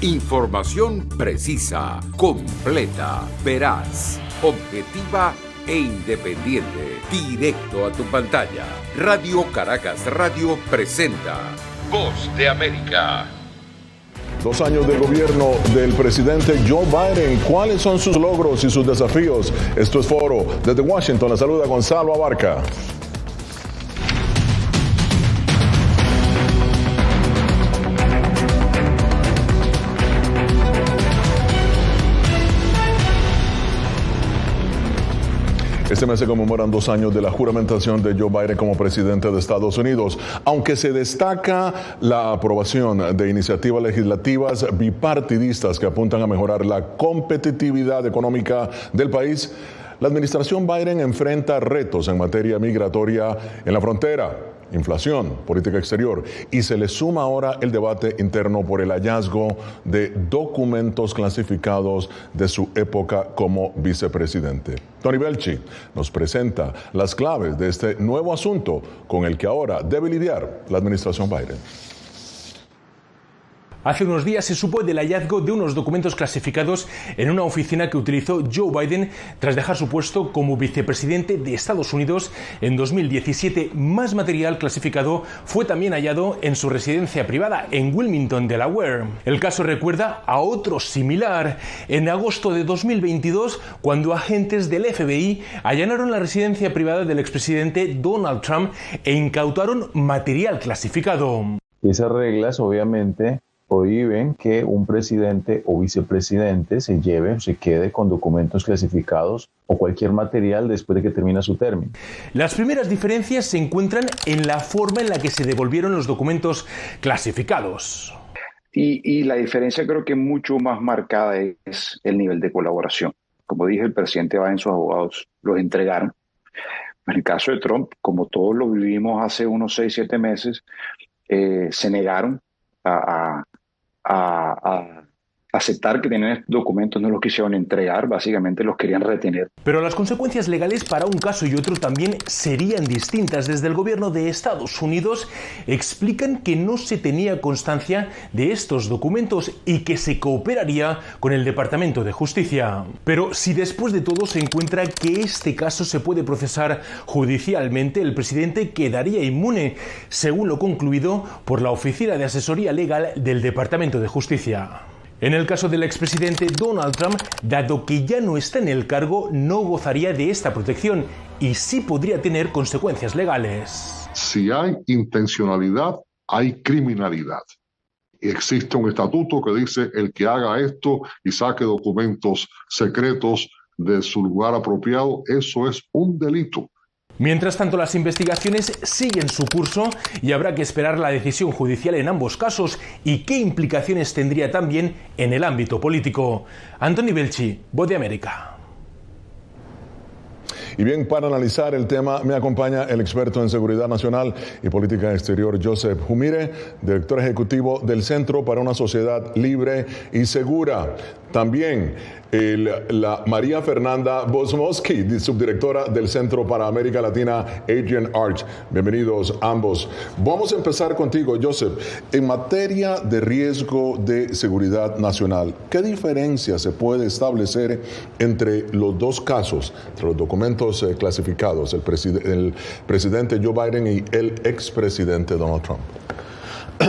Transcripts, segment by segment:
Información precisa, completa, veraz, objetiva e independiente. Directo a tu pantalla. Radio Caracas Radio presenta Voz de América. 2 años de gobierno del presidente Joe Biden. ¿Cuáles son sus logros y sus desafíos? Esto es Foro. Desde Washington, la saluda Gonzalo Abarca. Este mes se conmemoran 2 años de la juramentación de Joe Biden como presidente de Estados Unidos. Aunque se destaca la aprobación de iniciativas legislativas bipartidistas que apuntan a mejorar la competitividad económica del país, la administración Biden enfrenta retos en materia migratoria en la frontera, inflación, política exterior, y se le suma ahora el debate interno por el hallazgo de documentos clasificados de su época como vicepresidente. Tony Belchi nos presenta las claves de este nuevo asunto con el que ahora debe lidiar la administración Biden. Hace unos días se supo del hallazgo de unos documentos clasificados en una oficina que utilizó Joe Biden tras dejar su puesto como vicepresidente de Estados Unidos en 2017. Más material clasificado fue también hallado en su residencia privada en Wilmington, Delaware. El caso recuerda a otro similar en agosto de 2022, cuando agentes del FBI allanaron la residencia privada del expresidente Donald Trump e incautaron material clasificado. Esas reglas, obviamente, prohíben que un presidente o vicepresidente se quede con documentos clasificados o cualquier material después de que termina su término. Las primeras diferencias se encuentran en la forma en la que se devolvieron los documentos clasificados. Y la diferencia creo que mucho más marcada es el nivel de colaboración. Como dije, el presidente Biden, sus abogados los entregaron. En el caso de Trump, como todos lo vivimos hace unos 6-7 meses, se negaron a aceptar que tenían documentos, no los quisieron entregar, básicamente los querían retener. Pero las consecuencias legales para un caso y otro también serían distintas. Desde el gobierno de Estados Unidos explican que no se tenía constancia de estos documentos y que se cooperaría con el Departamento de Justicia. Pero si después de todo se encuentra que este caso se puede procesar judicialmente, el presidente quedaría inmune, según lo concluido por la Oficina de Asesoría Legal del Departamento de Justicia. En el caso del expresidente Donald Trump, dado que ya no está en el cargo, no gozaría de esta protección y sí podría tener consecuencias legales. Si hay intencionalidad, hay criminalidad. Y existe un estatuto que dice el que haga esto y saque documentos secretos de su lugar apropiado, eso es un delito. Mientras tanto, las investigaciones siguen su curso y habrá que esperar la decisión judicial en ambos casos y qué implicaciones tendría también en el ámbito político. Anthony Belchi, Voz de América. Y bien, para analizar el tema me acompaña el experto en seguridad nacional y política exterior, Joseph Jumire, director ejecutivo del Centro para una Sociedad Libre y Segura. También la María Fernanda Bosmosky, subdirectora del Centro para América Latina, Adrian Arch. Bienvenidos ambos. Vamos a empezar contigo, Joseph. En materia de riesgo de seguridad nacional, ¿qué diferencia se puede establecer entre los dos casos, entre los documentos clasificados, el presidente Joe Biden y el expresidente Donald Trump?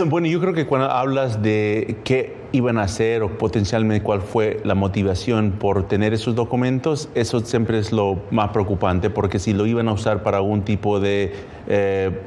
Bueno, yo creo que cuando hablas de qué iban a hacer o potencialmente cuál fue la motivación por tener esos documentos, eso siempre es lo más preocupante, porque si lo iban a usar para algún tipo de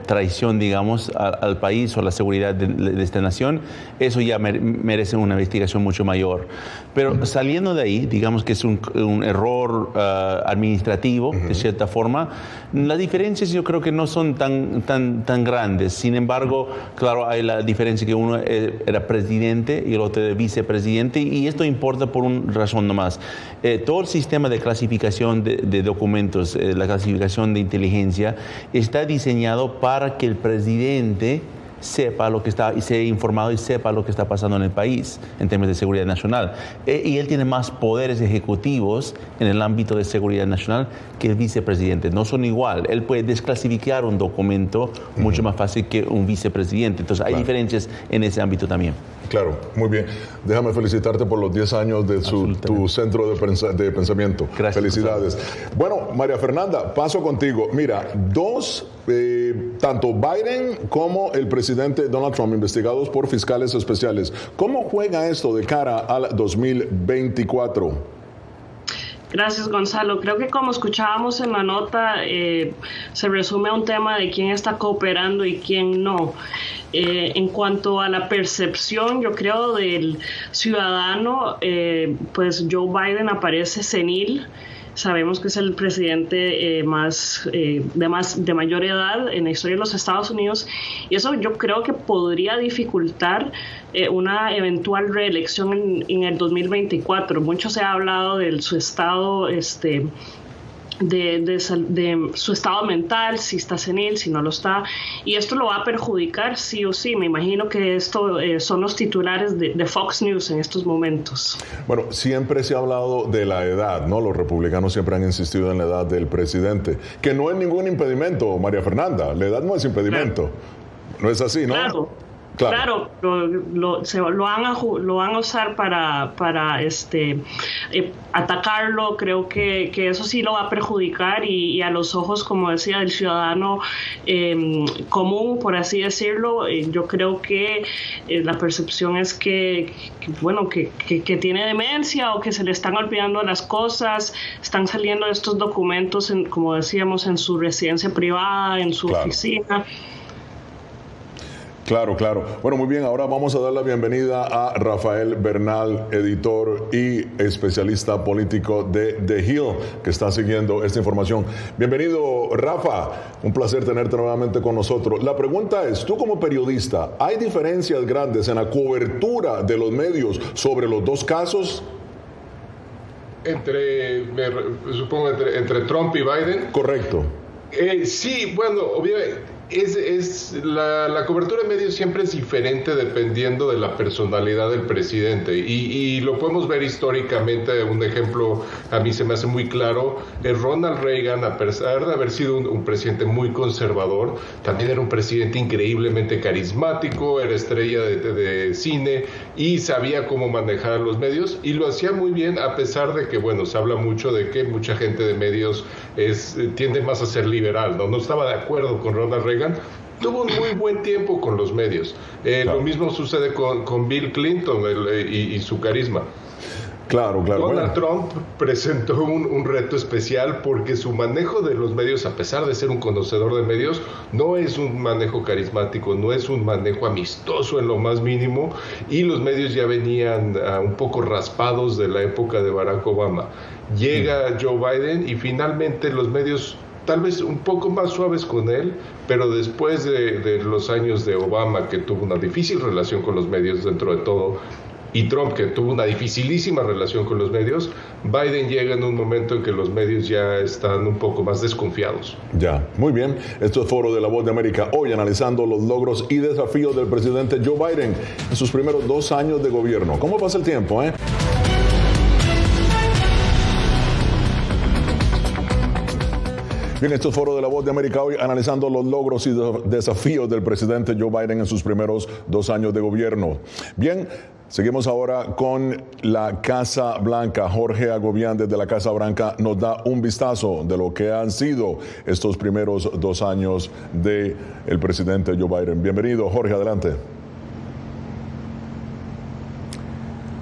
traición, digamos, al país o la seguridad de esta nación, eso ya merece una investigación mucho mayor. Pero saliendo de ahí, digamos que es un error administrativo, de cierta forma, las diferencias yo creo que no son tan grandes. Sin embargo, claro, hay la diferencia que uno era presidente y el otro era vicepresidente, y esto importa por una razón nomás. Todo el sistema de clasificación de documentos, la clasificación de inteligencia, está diseñado para que el presidente sepa lo que está y sea informado y sepa lo que está pasando en el país en temas de seguridad nacional. Y él tiene más poderes ejecutivos en el ámbito de seguridad nacional que el vicepresidente. No son igual. Él puede desclasificar un documento mucho más fácil que un vicepresidente. Entonces hay diferencias en ese ámbito también. Claro, muy bien. Déjame felicitarte por los 10 años de tu centro de pensamiento. Gracias. Felicidades. Bueno, María Fernanda, paso contigo. Mira, tanto Biden como el presidente Donald Trump, investigados por fiscales especiales. ¿Cómo juega esto de cara al 2024? Gracias, Gonzalo. Creo que como escuchábamos en la nota, se resume a un tema de quién está cooperando y quién no. En cuanto a la percepción, yo creo, del ciudadano, pues Joe Biden aparece senil. Sabemos que es el presidente de mayor edad en la historia de los Estados Unidos, y eso yo creo que podría dificultar una eventual reelección en el 2024. Mucho se ha hablado de su estado de su estado mental, si está senil, si no lo está, y esto lo va a perjudicar sí o sí. Me imagino que esto son los titulares de Fox News en estos momentos. Bueno, siempre se ha hablado de la edad, ¿no? Los republicanos siempre han insistido en la edad del presidente, que no es ningún impedimento, María Fernanda, la edad no es impedimento. Claro. No es así, ¿no? Claro, lo van a usar para atacarlo. Creo que eso sí lo va a perjudicar, y a los ojos, como decía, del ciudadano común, por así decirlo, yo creo que la percepción es que tiene demencia, o que se le están olvidando las cosas. Están saliendo estos documentos, como decíamos, en su residencia privada, en su oficina. Claro. Bueno, muy bien. Ahora vamos a dar la bienvenida a Rafael Bernal, editor y especialista político de The Hill, que está siguiendo esta información. Bienvenido, Rafa. Un placer tenerte nuevamente con nosotros. La pregunta es, tú como periodista, ¿hay diferencias grandes en la cobertura de los medios sobre los dos casos? Supongo entre Trump y Biden. Correcto. Sí, bueno, obviamente. La cobertura de medios siempre es diferente dependiendo de la personalidad del presidente, y lo podemos ver históricamente. Un ejemplo a mí se me hace muy claro es Ronald Reagan. A pesar de haber sido un presidente muy conservador, también era un presidente increíblemente carismático, era estrella de cine y sabía cómo manejar a los medios, y lo hacía muy bien, a pesar de que, bueno, se habla mucho de que mucha gente de medios tiende más a ser liberal, ¿no? No estaba de acuerdo con Ronald Reagan. Tuvo un muy buen tiempo con los medios. Lo mismo sucede con Bill Clinton y su carisma. Claro. Donald Trump presentó un reto especial, porque su manejo de los medios, a pesar de ser un conocedor de medios, no es un manejo carismático, no es un manejo amistoso en lo más mínimo, y los medios ya venían un poco raspados de la época de Barack Obama. Llega Joe Biden y finalmente los medios, tal vez un poco más suaves con él, pero después de los años de Obama, que tuvo una difícil relación con los medios dentro de todo, y Trump, que tuvo una dificilísima relación con los medios, Biden llega en un momento en que los medios ya están un poco más desconfiados. Ya, muy bien. Esto es Foro de la Voz de América, hoy analizando los logros y desafíos del presidente Joe Biden en sus primeros 2 años de gobierno. ¿Cómo pasa el tiempo, Bien, esto es Foro de la Voz de América, hoy analizando los logros y desafíos del presidente Joe Biden en sus primeros 2 años de gobierno. Bien, seguimos ahora con la Casa Blanca. Jorge Agobián, desde la Casa Blanca, nos da un vistazo de lo que han sido estos primeros 2 años del presidente Joe Biden. Bienvenido, Jorge, adelante.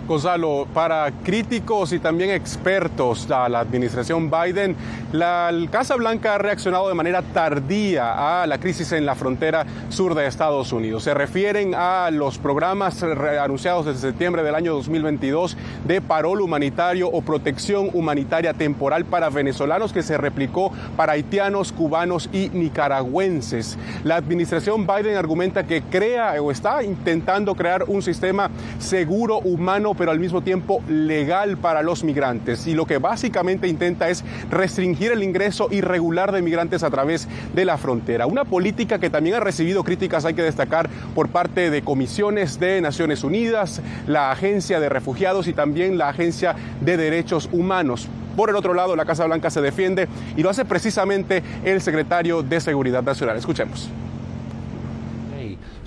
Gonzalo, para críticos y también expertos a la administración Biden, la Casa Blanca ha reaccionado de manera tardía a la crisis en la frontera sur de Estados Unidos. Se refieren a los programas anunciados desde septiembre del año 2022 de parol humanitario o protección humanitaria temporal para venezolanos, que se replicó para haitianos, cubanos y nicaragüenses. La administración Biden argumenta que crea o está intentando crear un sistema seguro, humano, pero al mismo tiempo legal para los migrantes, y lo que básicamente intenta es restringir el ingreso irregular de migrantes a través de la frontera. Una política que también ha recibido críticas, hay que destacar, por parte de comisiones de Naciones Unidas, la Agencia de Refugiados y también la Agencia de Derechos Humanos. Por el otro lado, la Casa Blanca se defiende, y lo hace precisamente el secretario de Seguridad Nacional. Escuchemos.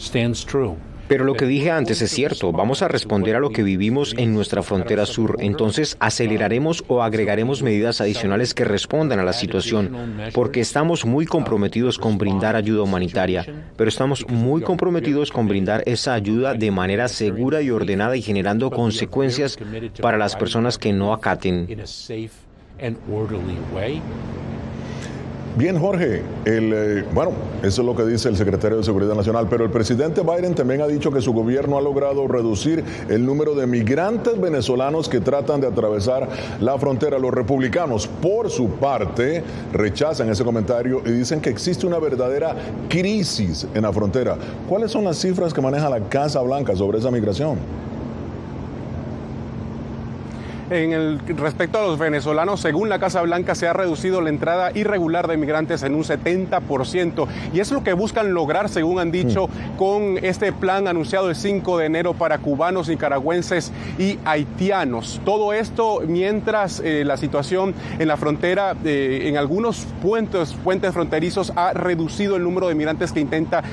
Stands true. Pero lo que dije antes es cierto, vamos a responder a lo que vivimos en nuestra frontera sur, entonces aceleraremos o agregaremos medidas adicionales que respondan a la situación, porque estamos muy comprometidos con brindar ayuda humanitaria, pero estamos muy comprometidos con brindar esa ayuda de manera segura y ordenada y generando consecuencias para las personas que no acaten. Bien, Jorge, eso es lo que dice el secretario de Seguridad Nacional, pero el presidente Biden también ha dicho que su gobierno ha logrado reducir el número de migrantes venezolanos que tratan de atravesar la frontera. Los republicanos, por su parte, rechazan ese comentario y dicen que existe una verdadera crisis en la frontera. ¿Cuáles son las cifras que maneja la Casa Blanca sobre esa migración? Respecto a los venezolanos, según la Casa Blanca, se ha reducido la entrada irregular de migrantes en un 70%. Y es lo que buscan lograr, según han dicho, con este plan anunciado el 5 de enero para cubanos, nicaragüenses y haitianos. Todo esto mientras la situación en la frontera, en algunos puentes fronterizos, ha reducido el número de migrantes que intenta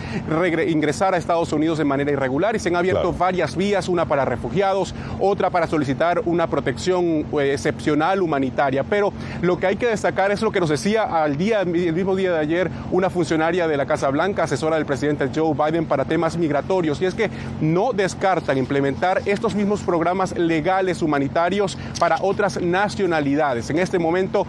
ingresar a Estados Unidos de manera irregular. Y se han abierto varias vías, una para refugiados, otra para solicitar una protección excepcional humanitaria, pero lo que hay que destacar es lo que nos decía el mismo día de ayer una funcionaria de la Casa Blanca, asesora del presidente Joe Biden para temas migratorios, y es que no descartan implementar estos mismos programas legales humanitarios para otras nacionalidades. En este momento,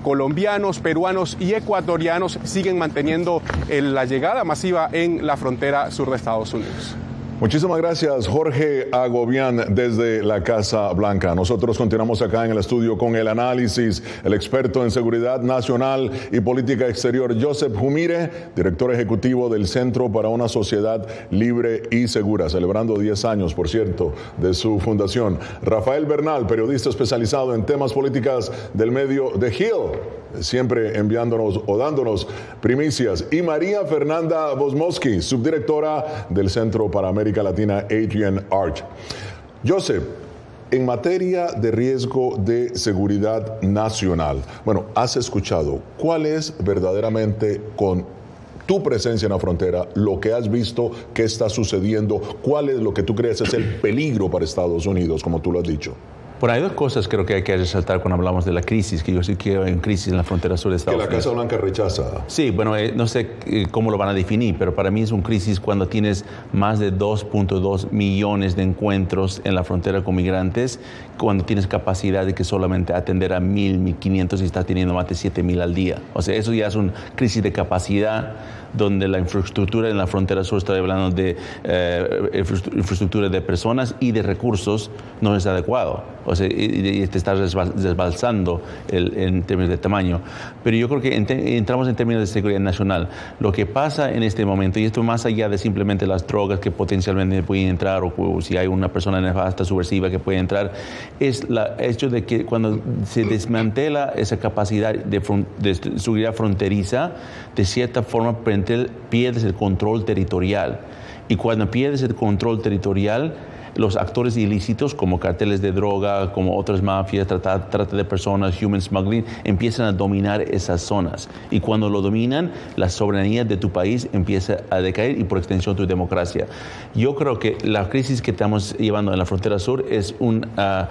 colombianos, peruanos y ecuatorianos siguen manteniendo la llegada masiva en la frontera sur de Estados Unidos. Muchísimas gracias, Jorge Agobián, desde la Casa Blanca. Nosotros continuamos acá en el estudio con el análisis, el experto en seguridad nacional y política exterior, Joseph Humire, director ejecutivo del Centro para una Sociedad Libre y Segura, celebrando 10 años, por cierto, de su fundación. Rafael Bernal, periodista especializado en temas políticas del medio The Hill, siempre enviándonos o dándonos primicias. Y María Fernanda Bosmosky, subdirectora del Centro para América Latina, Adrian Arch. Joseph, en materia de riesgo de seguridad nacional, has escuchado cuál es verdaderamente, con tu presencia en la frontera, lo que has visto, qué está sucediendo, cuál es lo que tú crees es el peligro para Estados Unidos, como tú lo has dicho. Bueno, hay dos cosas creo que hay que resaltar cuando hablamos de la crisis, que yo sí que hay una crisis en la frontera sur de Estados Unidos. Que la Casa Blanca rechaza. Sí, no sé cómo lo van a definir, pero para mí es una crisis cuando tienes más de 2.2 millones de encuentros en la frontera con migrantes, cuando tienes capacidad de que solamente atender a 1.000, 1.500 y estás teniendo más de 7.000 al día. O sea, eso ya es una crisis de capacidad, donde la infraestructura en la frontera sur, estoy hablando de infraestructura de personas y de recursos, no es adecuado. O sea, y te estás desbalsando en términos de tamaño. Pero yo creo que entramos en términos de seguridad nacional. Lo que pasa en este momento, y esto más allá de simplemente las drogas que potencialmente pueden entrar, o si hay una persona nefasta, subversiva que puede entrar, es el hecho de que cuando se desmantela esa capacidad de seguridad fronteriza, de cierta forma pierdes el control territorial. Y cuando pierdes el control territorial, los actores ilícitos como carteles de droga, como otras mafias, trata de personas, human smuggling, empiezan a dominar esas zonas. Y cuando lo dominan, la soberanía de tu país empieza a decaer y por extensión tu democracia. Yo creo que la crisis que estamos llevando en la frontera sur es una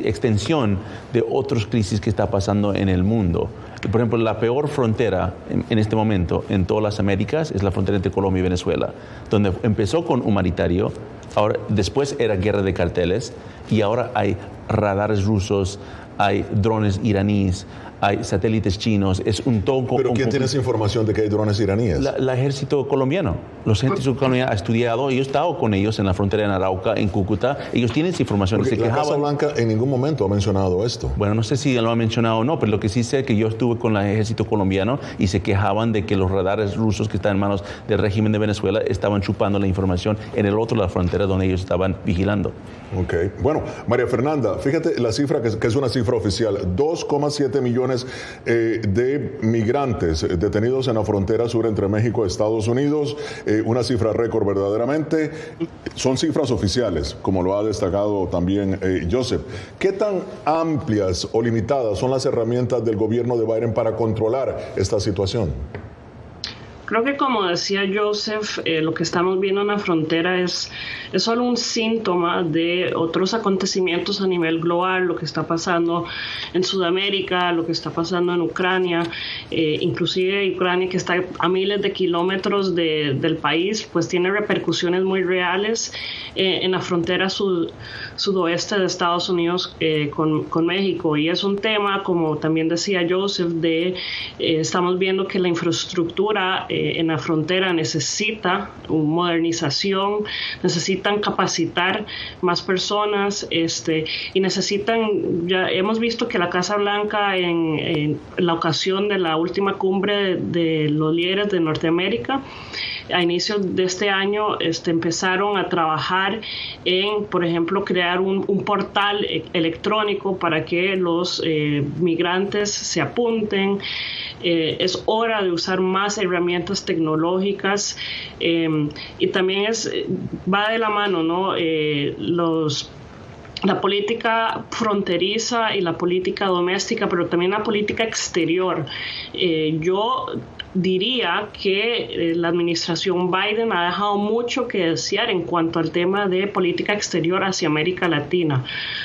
extensión de otras crisis que está pasando en el mundo. Por ejemplo, la peor frontera en este momento en todas las Américas es la frontera entre Colombia y Venezuela, donde empezó con humanitario, ahora después era guerra de carteles y ahora hay radares rusos, hay drones iraníes, hay satélites chinos, es un todo. ¿Pero quién tiene esa información de que hay drones iraníes? El ejército colombiano. Los ejércitos colombianos han estudiado, yo he estado con ellos en la frontera de Arauca, en Cúcuta, ellos tienen esa información. Porque la Casa Blanca en ningún momento ha mencionado esto. Bueno, no sé si lo ha mencionado o no, pero lo que sí sé es que yo estuve con el ejército colombiano y se quejaban de que los radares rusos que están en manos del régimen de Venezuela estaban chupando la información en el otro lado de la frontera donde ellos estaban vigilando. Ok. Bueno, María Fernanda, fíjate la cifra que es una cifra oficial. 2,7 millones de migrantes detenidos en la frontera sur entre México y Estados Unidos. Una cifra récord verdaderamente. Son cifras oficiales, como lo ha destacado también Joseph. ¿Qué tan amplias o limitadas son las herramientas del gobierno de Biden para controlar esta situación? Creo que como decía Joseph, lo que estamos viendo en la frontera es solo un síntoma de otros acontecimientos a nivel global, lo que está pasando en Sudamérica, lo que está pasando en Ucrania, inclusive Ucrania, que está a miles de kilómetros del país, pues tiene repercusiones muy reales en la frontera sudoeste de Estados Unidos con México. Y es un tema, como también decía Joseph, estamos viendo que la infraestructura en la frontera necesita modernización, necesitan capacitar más personas, y necesitan, ya hemos visto que la Casa Blanca en la ocasión de la última cumbre de los líderes de Norteamérica, a inicios de este año empezaron a trabajar en, por ejemplo, crear un portal electrónico para que los migrantes se apunten. Es hora de usar más herramientas tecnológicas, y también va de la mano, ¿no? La política fronteriza y la política doméstica, pero también la política exterior. Yo diría que la administración Biden ha dejado mucho que desear en cuanto al tema de política exterior hacia América Latina.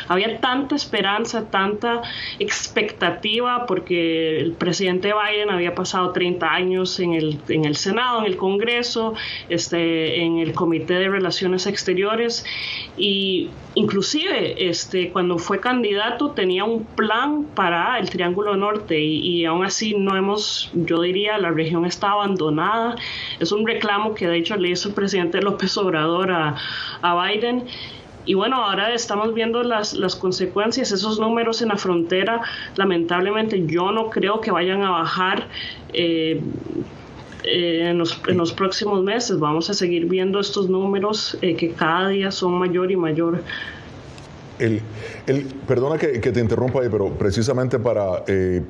Había tanta esperanza, tanta expectativa, porque el presidente Biden había pasado 30 años en el Senado, en el Congreso, en el Comité de Relaciones Exteriores, y inclusive cuando fue candidato tenía un plan para el Triángulo Norte, y aún así yo diría, la región está abandonada. Es un reclamo que de hecho le hizo el presidente López Obrador a Biden. Y bueno, ahora estamos viendo las consecuencias, esos números en la frontera. Lamentablemente yo no creo que vayan a bajar en los próximos meses. Vamos a seguir viendo estos números que cada día son mayor y mayor. Perdona que te interrumpa ahí, pero precisamente para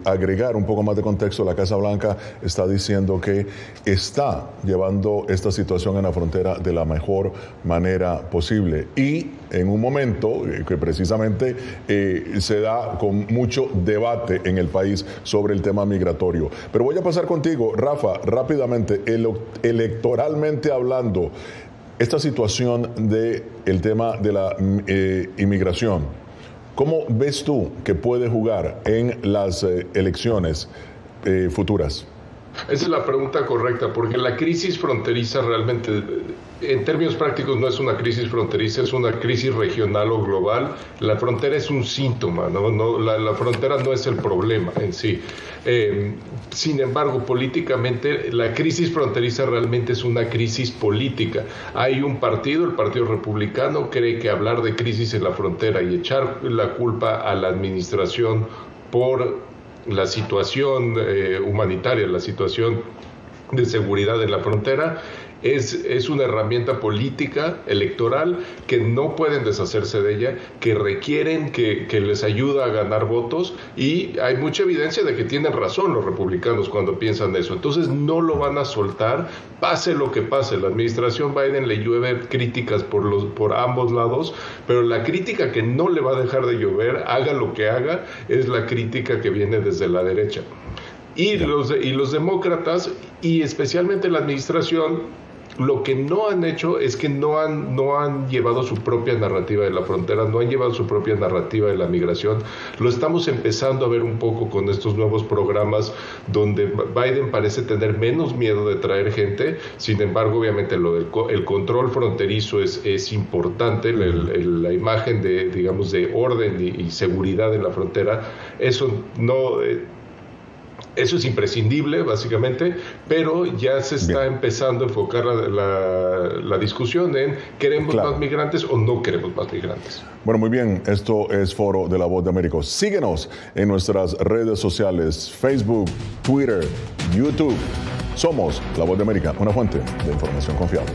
agregar un poco más de contexto, la Casa Blanca está diciendo que está llevando esta situación en la frontera de la mejor manera posible, y en un momento que precisamente se da con mucho debate en el país sobre el tema migratorio. Pero voy a pasar contigo, Rafa, rápidamente, electoralmente hablando, esta situación del tema de la inmigración, ¿cómo ves tú que puede jugar en las elecciones futuras? Esa es la pregunta correcta, porque la crisis fronteriza realmente, en términos prácticos, no es una crisis fronteriza, es una crisis regional o global. La frontera es un síntoma, ¿no? La frontera no es el problema en sí. Sin embargo, políticamente, la crisis fronteriza realmente es una crisis política. Hay un partido, el Partido Republicano, cree que hablar de crisis en la frontera y echar la culpa a la administración por la situación humanitaria, la situación de seguridad en la frontera, es una herramienta política, electoral, que no pueden deshacerse de ella, que requieren que les ayude a ganar votos, y hay mucha evidencia de que tienen razón los republicanos cuando piensan eso. Entonces no lo van a soltar, pase lo que pase. La administración Biden le llueve críticas por ambos lados, pero la crítica que no le va a dejar de llover, haga lo que haga, es la crítica que viene desde la derecha. Y los demócratas, y especialmente la administración, lo que no han hecho es que no han llevado su propia narrativa de la frontera, no han llevado su propia narrativa de la migración. Lo estamos empezando a ver un poco con estos nuevos programas donde Biden parece tener menos miedo de traer gente. Sin embargo, obviamente el control fronterizo es importante, la imagen de orden y seguridad en la frontera. Eso es imprescindible, básicamente, pero ya se está empezando a enfocar la discusión en ¿queremos más migrantes o no queremos más migrantes? Bueno, muy bien. Esto es Foro de la Voz de América. Síguenos en nuestras redes sociales, Facebook, Twitter, YouTube. Somos La Voz de América, una fuente de información confiable.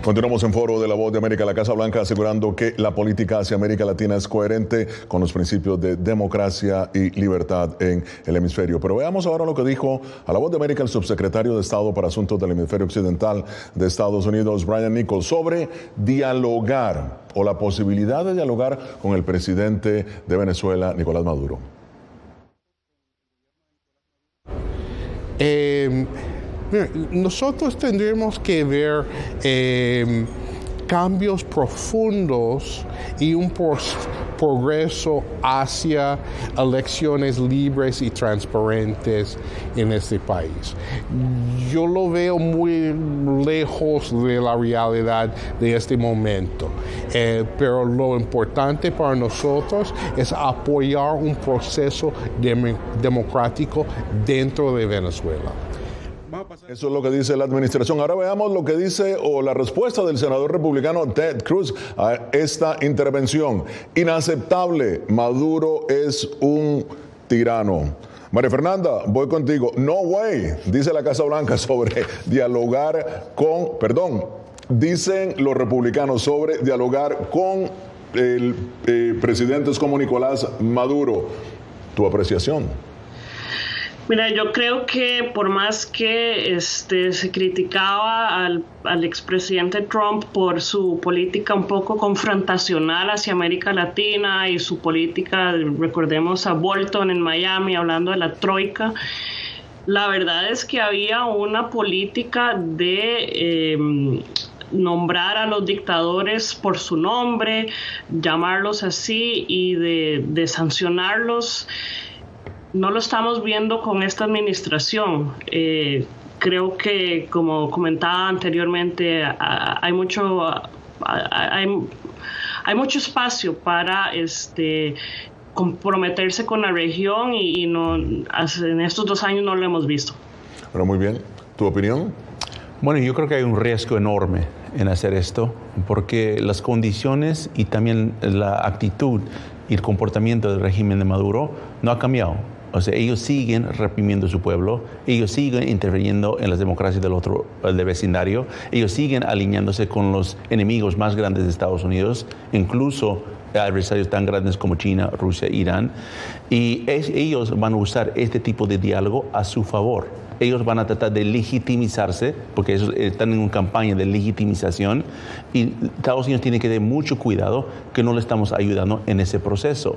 Continuamos en Foro de la Voz de América. La Casa Blanca asegurando que la política hacia América Latina es coherente con los principios de democracia y libertad en el hemisferio. Pero veamos ahora lo que dijo a la Voz de América el subsecretario de Estado para Asuntos del Hemisferio Occidental de Estados Unidos, Brian Nichols, sobre dialogar o la posibilidad de dialogar con el presidente de Venezuela, Nicolás Maduro. nosotros tendremos que ver cambios profundos y un progreso hacia elecciones libres y transparentes en este país. Yo lo veo muy lejos de la realidad de este momento, pero lo importante para nosotros es apoyar un proceso democrático dentro de Venezuela. Eso es lo que dice la administración. Ahora veamos lo que dice o la respuesta del senador republicano Ted Cruz a esta intervención. Inaceptable, Maduro es un tirano. María Fernanda, voy contigo. No way, dice la Casa Blanca sobre dialogar con, dicen los republicanos sobre dialogar con presidentes como Nicolás Maduro. ¿Tu apreciación? Mira, yo creo que por más que se criticaba al expresidente Trump por su política un poco confrontacional hacia América Latina y su política, recordemos a Bolton en Miami hablando de la troika, la verdad es que había una política de nombrar a los dictadores por su nombre, llamarlos así y de sancionarlos. No lo estamos viendo con esta administración. Creo que, como comentaba anteriormente, hay mucho espacio para comprometerse con la región y no, en estos 2 años no lo hemos visto. Pero muy bien. ¿Tu opinión? Bueno, yo creo que hay un riesgo enorme en hacer esto, porque las condiciones y también la actitud y el comportamiento del régimen de Maduro no ha cambiado. O sea, ellos siguen reprimiendo a su pueblo, ellos siguen interviniendo en las democracias del vecindario, ellos siguen alineándose con los enemigos más grandes de Estados Unidos, incluso adversarios tan grandes como China, Rusia, Irán, y ellos van a usar este tipo de diálogo a su favor. Ellos van a tratar de legitimizarse, porque ellos están en una campaña de legitimización, y Estados Unidos tiene que tener mucho cuidado que no le estamos ayudando en ese proceso.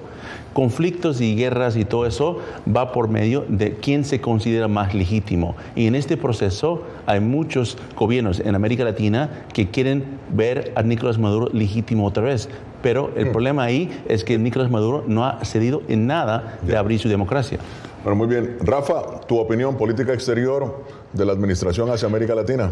Conflictos y guerras y todo eso va por medio de quién se considera más legítimo. Y en este proceso hay muchos gobiernos en América Latina que quieren ver a Nicolás Maduro legítimo otra vez. Pero el problema ahí es que Nicolás Maduro no ha cedido en nada de abrir su democracia. Bueno, muy bien. Rafa, tu opinión, política exterior de la administración hacia América Latina.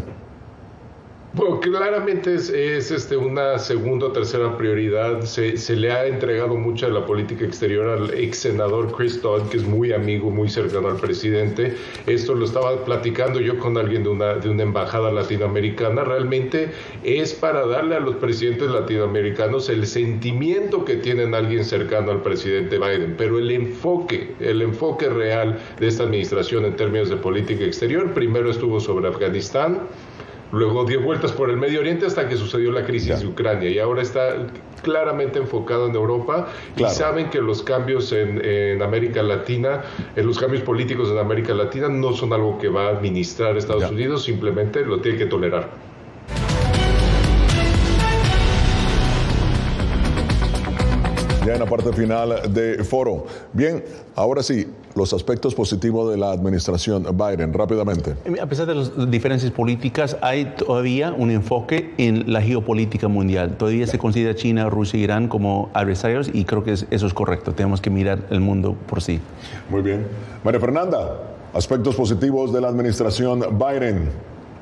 Bueno, claramente es una segunda o tercera prioridad. Se le ha entregado mucha de la política exterior al ex senador Chris Dodd, que es muy amigo, muy cercano al presidente. Esto lo estaba platicando yo con alguien de una embajada latinoamericana. Realmente es para darle a los presidentes latinoamericanos el sentimiento que tienen alguien cercano al presidente Biden. Pero el enfoque real de esta administración en términos de política exterior, primero estuvo sobre Afganistán, luego dio vueltas por el Medio Oriente hasta que sucedió la crisis de Ucrania, y ahora está claramente enfocado en Europa. Claro. Y saben que los cambios en América Latina, los cambios políticos en América Latina no son algo que va a administrar Estados Unidos, simplemente lo tiene que tolerar. Ya en la parte final de foro. Bien, ahora sí, los aspectos positivos de la administración Biden, rápidamente. A pesar de las diferencias políticas, hay todavía un enfoque en la geopolítica mundial. Todavía se considera China, Rusia e Irán como adversarios, y creo que eso es correcto. Tenemos que mirar el mundo por sí. Muy bien. María Fernanda, aspectos positivos de la administración Biden,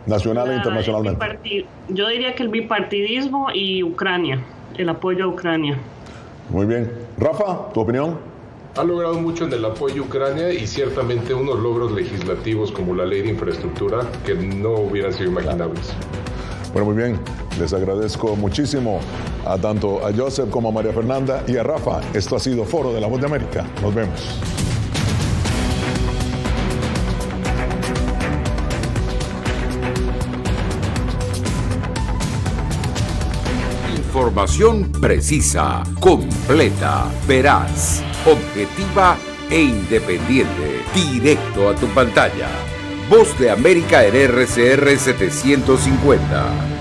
nacional e internacionalmente. Yo diría que el bipartidismo y Ucrania, el apoyo a Ucrania. Muy bien. Rafa, ¿tu opinión? Ha logrado mucho en el apoyo a Ucrania y ciertamente unos logros legislativos como la ley de infraestructura que no hubieran sido imaginables. Bueno, muy bien. Les agradezco muchísimo a tanto a Joseph como a María Fernanda y a Rafa. Esto ha sido Foro de la Voz de América. Nos vemos. Información precisa, completa, veraz, objetiva e independiente. Directo a tu pantalla. Voz de América en RCR 750.